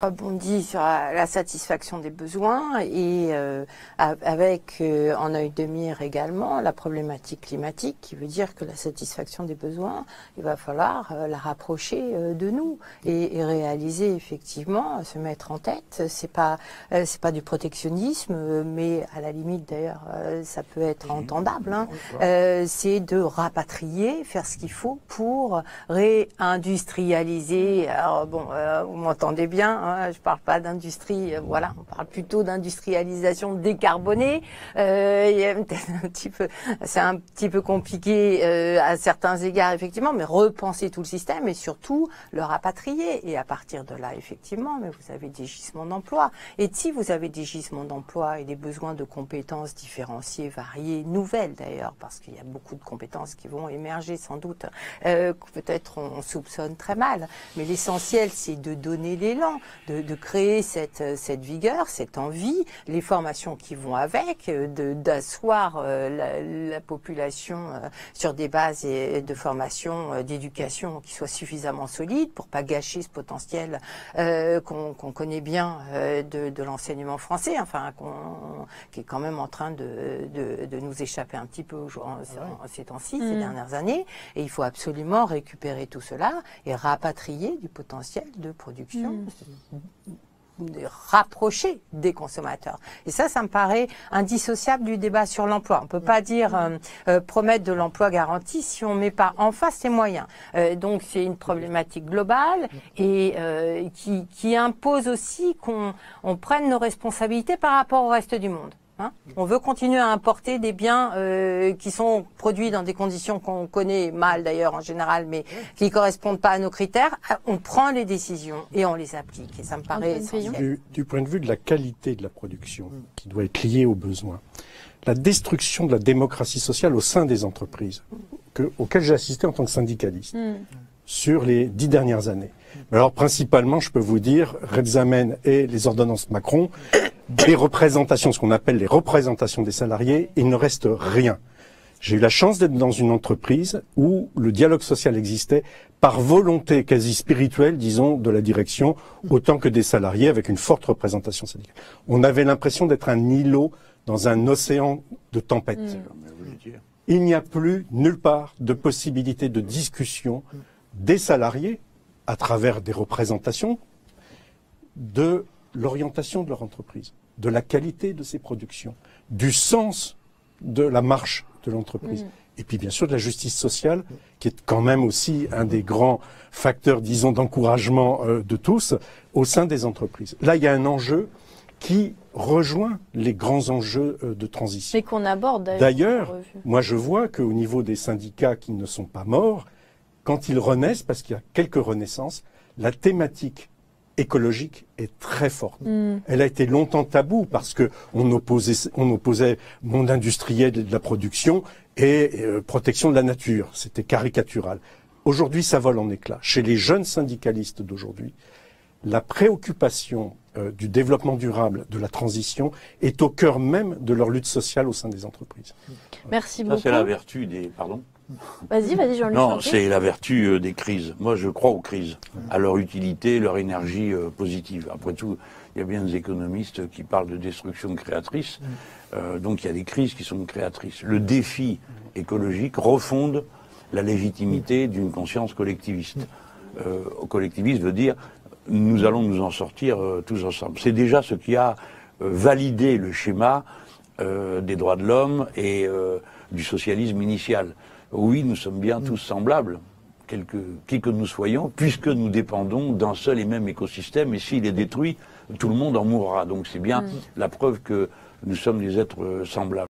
Rebondit sur la satisfaction des besoins et avec en œil de mire également la problématique climatique, qui veut dire que la satisfaction des besoins, il va falloir la rapprocher de nous et réaliser effectivement, se mettre en tête. C'est pas du protectionnisme, mais à la limite d'ailleurs ça peut être entendable. Hein. C'est de rapatrier, faire ce qu'il faut pour réindustrialiser. Alors bon, vous m'entendez bien. Hein, je parle pas d'industrie, voilà, on parle plutôt d'industrialisation décarbonée. C'est un petit peu compliqué à certains égards effectivement, mais repenser tout le système et surtout le rapatrier. Et à partir de là, effectivement, mais vous avez des gisements d'emploi. Et si vous avez des gisements d'emploi et des besoins de compétences différenciées, variées, nouvelles d'ailleurs, parce qu'il y a beaucoup de compétences qui vont émerger sans doute, peut-être on soupçonne très mal, mais l'essentiel c'est de donner l'élan, de créer cette vigueur, cette envie, les formations qui vont avec, d'asseoir la population sur des bases de formation, d'éducation qui soient suffisamment solides pour pas gâcher ce potentiel qu'on connaît bien de l'enseignement français, enfin qui est quand même en train de nous échapper un petit peu ces temps-ci, ces dernières années. Et il faut absolument récupérer tout cela et rapatrier du potentiel de production. Rapprocher des consommateurs. Et ça me paraît indissociable du débat sur l'emploi. On ne peut pas dire promettre de l'emploi garanti si on ne met pas en face les moyens. Donc c'est une problématique globale et qui impose aussi qu'on prenne nos responsabilités par rapport au reste du monde. On veut continuer à importer des biens qui sont produits dans des conditions qu'on connaît mal d'ailleurs en général, mais qui ne correspondent pas à nos critères. On prend les décisions et on les applique. Et ça me paraît essentiel. Du point de vue de la qualité de la production, qui doit être liée aux besoins, la destruction de la démocratie sociale au sein des entreprises, auquel j'ai assisté en tant que syndicaliste sur les 10 dernières années. Alors principalement, je peux vous dire, Rebsamen et les ordonnances Macron, des représentations, ce qu'on appelle les représentations des salariés, il ne reste rien. J'ai eu la chance d'être dans une entreprise où le dialogue social existait par volonté quasi spirituelle, disons, de la direction, autant que des salariés, avec une forte représentation syndicale. On avait l'impression d'être un îlot dans un océan de tempête. Il n'y a plus nulle part de possibilité de discussion des salariés, à travers des représentations, de l'orientation de leur entreprise, de la qualité de ses productions, du sens de la marche de l'entreprise. Et puis bien sûr de la justice sociale, qui est quand même aussi un des grands facteurs, disons, d'encouragement de tous au sein des entreprises. Là, il y a un enjeu qui rejoint les grands enjeux de transition. Mais qu'on aborde d'ailleurs. Moi je vois qu'au niveau des syndicats qui ne sont pas morts, quand ils renaissent, parce qu'il y a quelques renaissances, la thématique écologique est très forte. Elle a été longtemps taboue parce que on opposait monde industriel de la production et protection de la nature. C'était caricatural. Aujourd'hui, ça vole en éclats. Chez les jeunes syndicalistes d'aujourd'hui, la préoccupation du développement durable, de la transition, est au cœur même de leur lutte sociale au sein des entreprises. Merci beaucoup. Ça, c'est la vertu des... Pardon ? Vas-y, Jean-Luc. Non, c'est la vertu des crises. Moi, je crois aux crises, à leur utilité, leur énergie positive. Après tout, il y a bien des économistes qui parlent de destruction créatrice. Donc, il y a des crises qui sont créatrices. Le défi écologique refonde la légitimité d'une conscience collectiviste. Collectiviste veut dire nous allons nous en sortir tous ensemble. C'est déjà ce qui a validé le schéma des droits de l'homme et du socialisme initial. Oui, nous sommes bien tous semblables, qui que nous soyons, puisque nous dépendons d'un seul et même écosystème, et s'il est détruit, tout le monde en mourra. Donc c'est bien la preuve que nous sommes des êtres semblables.